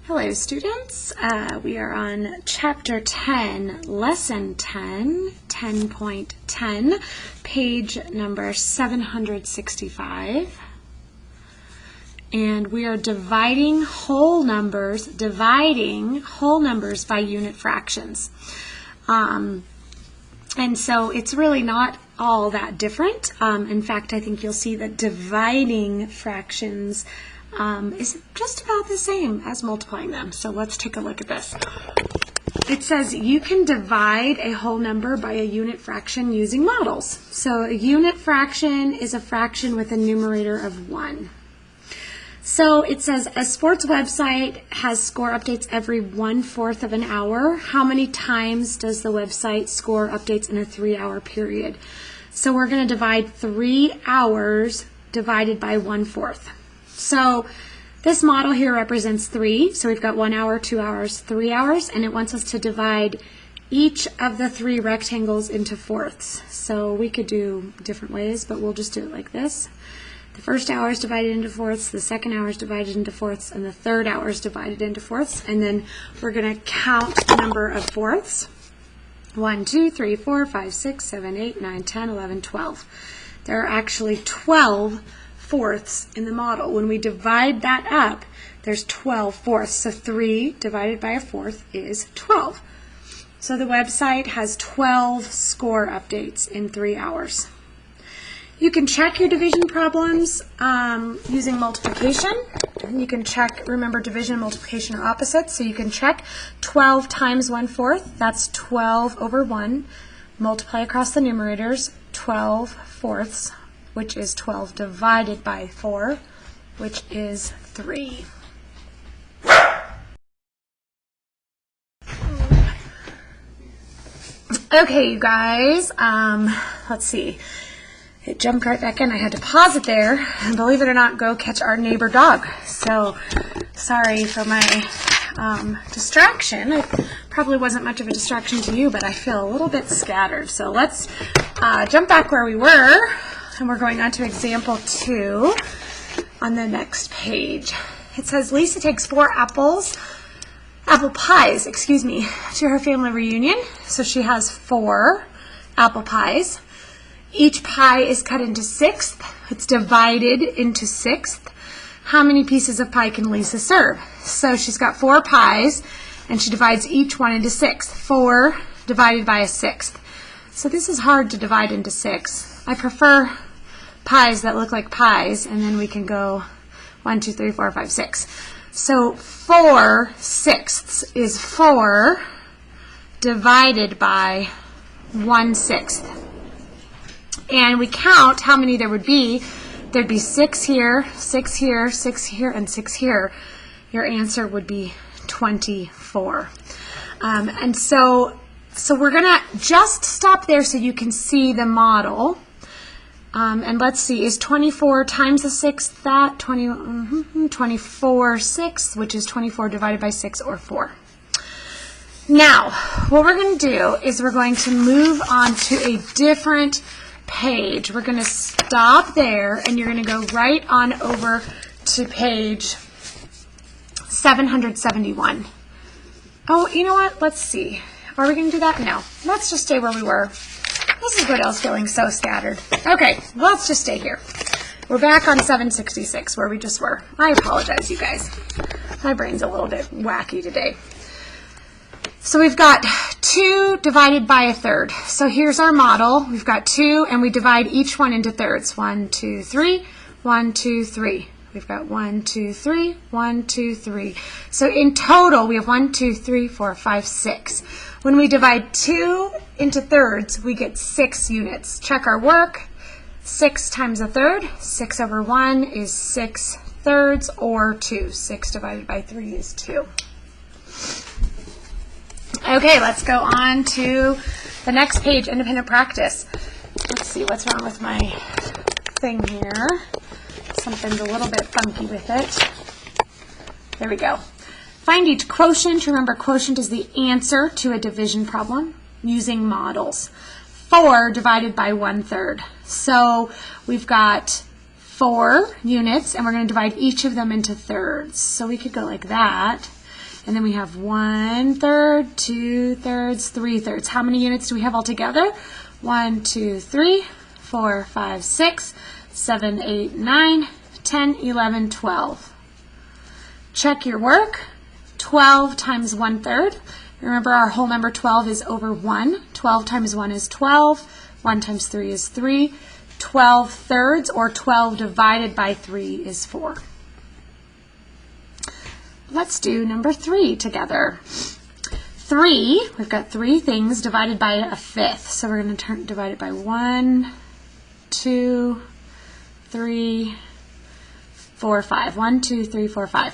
Hello students, we are on Chapter 10, Lesson 10, 10.10, page number 765, and we are dividing whole numbers by unit fractions. And so it's really not all that different. In fact, I think you'll see that dividing fractions is just about the same as multiplying them. So let's take a look at this. It says you can divide a whole number by a unit fraction using models. So a unit fraction is a fraction with a numerator of 1. So it says a sports website has score updates every 1/4 of an hour. How many times does the website score updates in a 3-hour period? So we're going to divide 3 hours divided by 1/4. So this model here represents 3. So we've got 1 hour, 2 hours, 3 hours, and it wants us to divide each of the 3 rectangles into fourths. So we could do different ways, but we'll just do it like this. The first hour is divided into fourths, the second hour is divided into fourths, and the third hour is divided into fourths. And then we're going to count the number of fourths. 1, 2, 3, 4, 5, 6, 7, 8, 9, 10, 11, 12. There are actually 12 fourths in the model. When we divide that up, there's 12 fourths. So 3 divided by a fourth is 12. So the website has 12 score updates in 3 hours. You can check your division problems using multiplication. You can check, remember division and multiplication are opposites, so you can check 12 times 1/4, that's 12 over 1. Multiply across the numerators, 12 fourths, which is 12 divided by 4, which is 3. Okay, you guys, let's see. It jumped right back in. I had to pause it there, and believe it or not, go catch our neighbor dog. So, sorry for my distraction. It probably wasn't much of a distraction to you, but I feel a little bit scattered. So let's jump back where we were, and we're going on to example 2 on the next page. It says Lisa takes 4 apple pies, to her family reunion. So she has 4 apple pies. Each pie is cut into 1/6. It's divided into 1/6. How many pieces of pie can Lisa serve? So she's got 4 pies, and she divides each one into 6. 4 divided by a 1/6. So this is hard to divide into 6. I prefer pies that look like pies, and then we can go 1, 2, 3, 4, 5, 6. So 4/6 is 4 divided by 1/6. And we count how many there would be. There'd be 6 here, 6 here, 6 here, and 6 here. Your answer would be 24. And so we're going to just stop there so you can see the model. And let's see, is 24 times the 6 that? 24/6, which is 24 divided by 6, or 4. Now, what we're going to do is we're going to move on to a different page. We're going to stop there, and you're going to go right on over to page 771. Oh, you know what? Let's see. Are we going to do that? No. Let's just stay where we were. This is what else feeling so scattered. Okay, let's just stay here. We're back on 766 where we just were. I apologize, you guys. My brain's a little bit wacky today. So we've got 2 divided by a 1/3. So here's our model. We've got 2, and we divide each one into thirds. 1, 2, 3, 1, 2, 3. We've got 1, 2, 3, 1, 2, 3. So in total, we have 1, 2, 3, 4, 5, 6. When we divide 2 into thirds, we get 6 units. Check our work. 6 times a 1/3. 6 over 1 is 6/3, or 2. 6 divided by 3 is 2. Okay, let's go on to the next page, independent practice. Let's see what's wrong with my thing here. Something's a little bit funky with it. There we go. Find each quotient. Remember, quotient is the answer to a division problem using models. 4 divided by 1/3. So we've got 4 units, and we're going to divide each of them into thirds. So we could go like that. And then we have 1/3, 2/3, 3/3. How many units do we have all together? 1, 2, 3, 4, 5, 6, 7, 8, 9, 10, 11, 12. Check your work. 12 times 1/3. Remember, our whole number 12 is over 1. 12 times 1 is 12. 1 times 3 is 3. 12/3, or 12 divided by 3, is 4. Let's do number 3 together. 3, we've got 3 things divided by a fifth. So we're going to divide it by 1, 2, 3, 4, 5. 1, 2, 3, 4, 5.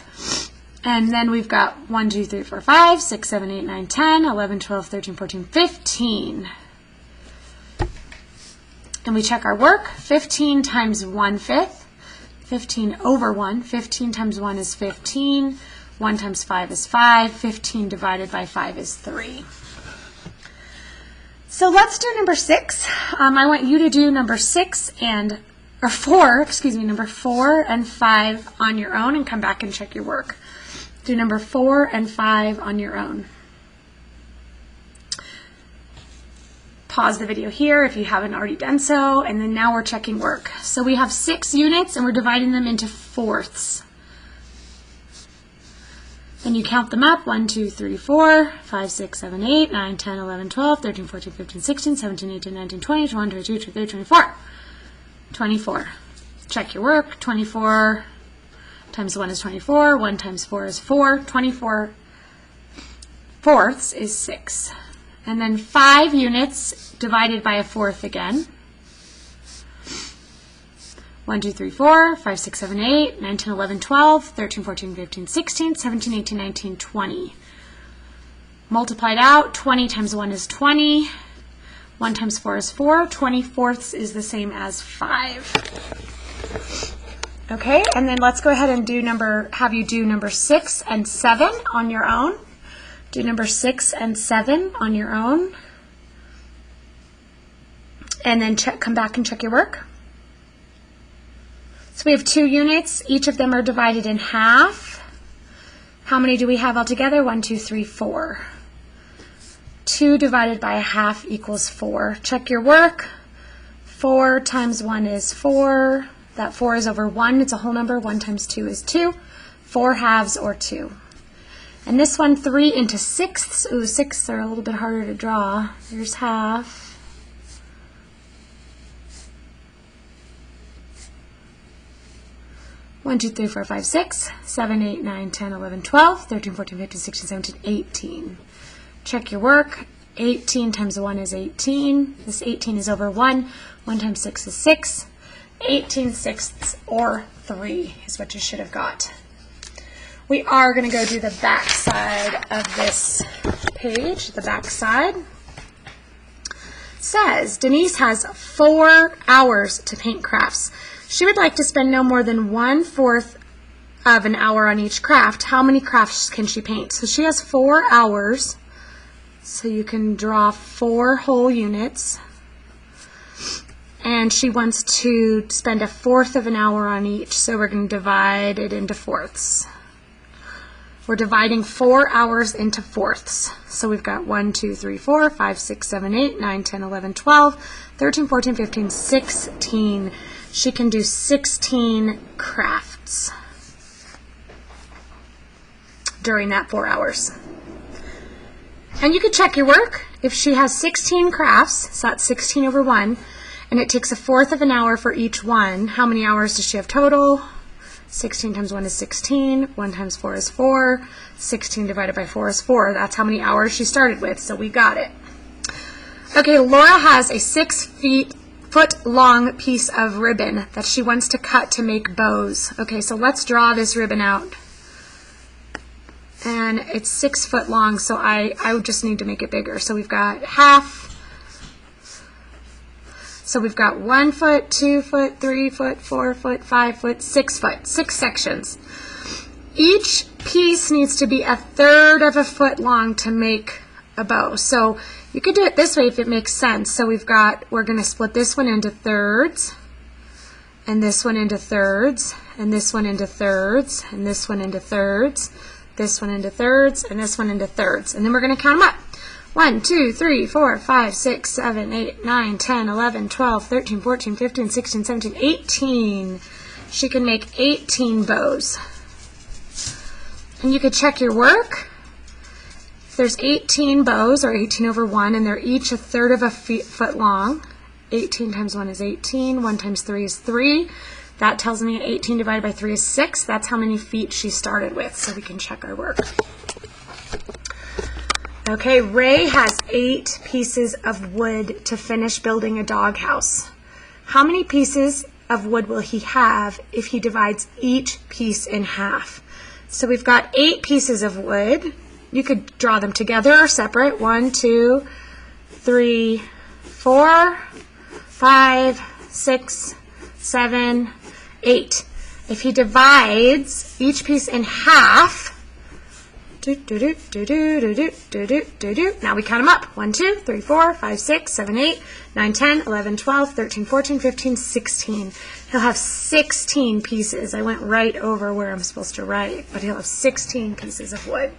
And then we've got 1, 2, 3, 4, 5, 6, 7, 8, 9, 10, 11, 12, 13, 14, 15. And we check our work. 15 times 1/5. 15 over 1. 15 times 1 is 15. 1 times 5 is 5. 15 divided by 5 is 3. So let's do number 6. I want you to do number 4 and 5 on your own and come back and check your work. Do number 4 and 5 on your own. Pause the video here if you haven't already done so, and then now we're checking work. So we have 6 units and we're dividing them into fourths. And you count them up. 1, 2, 3, 4, 5, 6, 7, 8, 9, 10, 11, 12, 13, 14, 15, 16, 17, 18, 19, 20, 21, 22, 23, 24. 24. Check your work. 24 times 1 is 24. 1 times 4 is 4. 24 fourths is 6. And then 5 units divided by a fourth again. 1, 2, 3, 4, 5, 6, 7, 8, 9, 10, 11, 12, 13, 14, 15, 16, 17, 18, 19, 20. Multiplied out, 20 times 1 is 20. 1 times 4 is 4. 20 fourths is the same as 5. Okay, and then let's go ahead and have you do number 6 and 7 on your own. Do number 6 and 7 on your own. And then come back and check your work. So we have 2 units. Each of them are divided in half. How many do we have altogether? 1, 2, 3, 4. 2 divided by a half equals 4. Check your work. 4 times 1 is 4. That 4 is over 1. It's a whole number. 1 times 2 is 2. 4 halves, or 2. And this one, 3 into sixths. Ooh, sixths are a little bit harder to draw. Here's half. One, 2, 3, 4, 5, 6, 7, 8, 9, 10, 11, 12, 13, 14, 15, 16, 17, 18. Check your work. 18 times 1 is 18. This 18 is over 1. 1 times 6 is 6. 18 sixths, or 3, is what you should have got. We are going to go do the back side of this page. The back side says, Denise has 4 hours to paint crafts. She would like to spend no more than 1/4 of an hour on each craft. How many crafts can she paint? So she has 4 hours. So you can draw 4 whole units. And she wants to spend 1/4 of an hour on each. So we're going to divide it into fourths. We're dividing 4 hours into fourths. So we've got 1, 2, 3, 4, 5, 6, 7, 8, 9, 10, 11, 12, 13, 14, 15, 16. She can do 16 crafts during that 4 hours. And you could check your work. If she has 16 crafts, so that's 16 over 1, and it takes 1/4 of an hour for each one, how many hours does she have total? 16 times 1 is 16. 1 times 4 is 4. 16 divided by 4 is 4. That's how many hours she started with, so we got it. Okay, Laura has a 6-foot long piece of ribbon that she wants to cut to make bows. Okay, so let's draw this ribbon out. And it's 6 foot long, so I would just need to make it bigger. So we've got half. So we've got 1 foot, 2 foot, 3 foot, 4 foot, 5 foot, 6 foot, 6 sections. Each piece needs to be 1/3 of a foot long to make a bow. So you could do it this way if it makes sense. So we're going to split this one into thirds, and this one into thirds, and this one into thirds, and this one into thirds, this one into thirds, and this one into thirds. And then we're going to count them up. 1, 2, 3, 4, 5, 6, 7, 8, 9, 10, 11, 12, 13, 14, 15, 16, 17, 18. She can make 18 bows. And you could check your work. If there's 18 bows, or 18 over 1, and they're each a third of a foot long, 18 times 1 is 18, 1 times 3 is 3. That tells me 18 divided by 3 is 6. That's how many feet she started with, so we can check our work. Okay, Ray has 8 pieces of wood to finish building a doghouse. How many pieces of wood will he have if he divides each piece in half? So we've got 8 pieces of wood. You could draw them together or separate. 1, 2, 3, 4, 5, 6, 7, 8. If he divides each piece in half, now we count them up. 1, 2, 3, 4, 5, 6, 7, 8, 9, 10, 11, 12, 13, 14, 15, 16. He'll have 16 pieces. I went right over where I'm supposed to write, but he'll have 16 pieces of wood.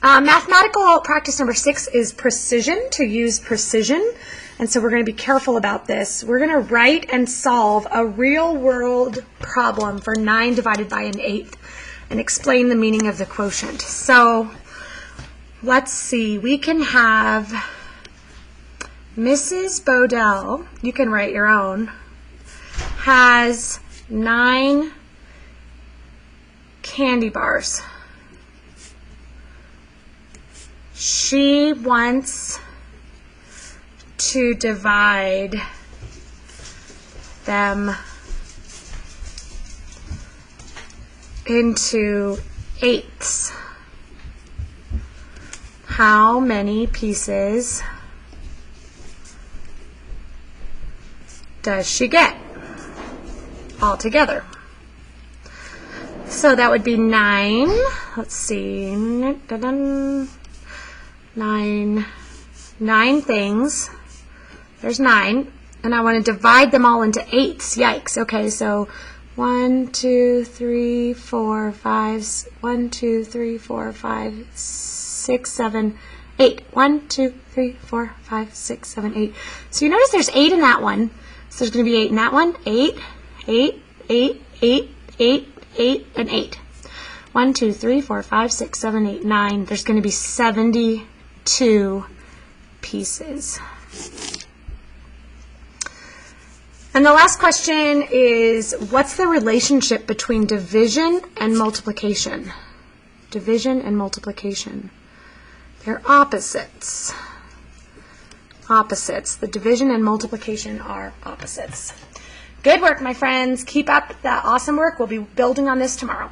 Mathematical practice number 6 is precision, to use precision. And so we're going to be careful about this. We're going to write and solve a real-world problem for 9 divided by an eighth and explain the meaning of the quotient. So let's see. We can have Mrs. Bodell, you can write your own, has 9 candy bars. She wants to divide them into eighths. How many pieces does she get altogether? So that would be 9. Let's see. 9 things. There's 9, and I want to divide them all into eighths. Yikes. Okay, so 1, 2, 3, 4, 5, 1, 2, 3, 4, 5, 6, 7, 8. 1, 2, 3, 4, 5, 6, 7, 8. So you notice there's 8 in that one. So there's going to be 8 in that one. 8, 8, 8, 8, 8, 8, and 8. 1, 2, 3, 4, 5, 6, 7, 8, 9. There's going to be 72 pieces. And the last question is, what's the relationship between division and multiplication? Division and multiplication. They're opposites. Opposites. The division and multiplication are opposites. Good work, my friends. Keep up that awesome work. We'll be building on this tomorrow.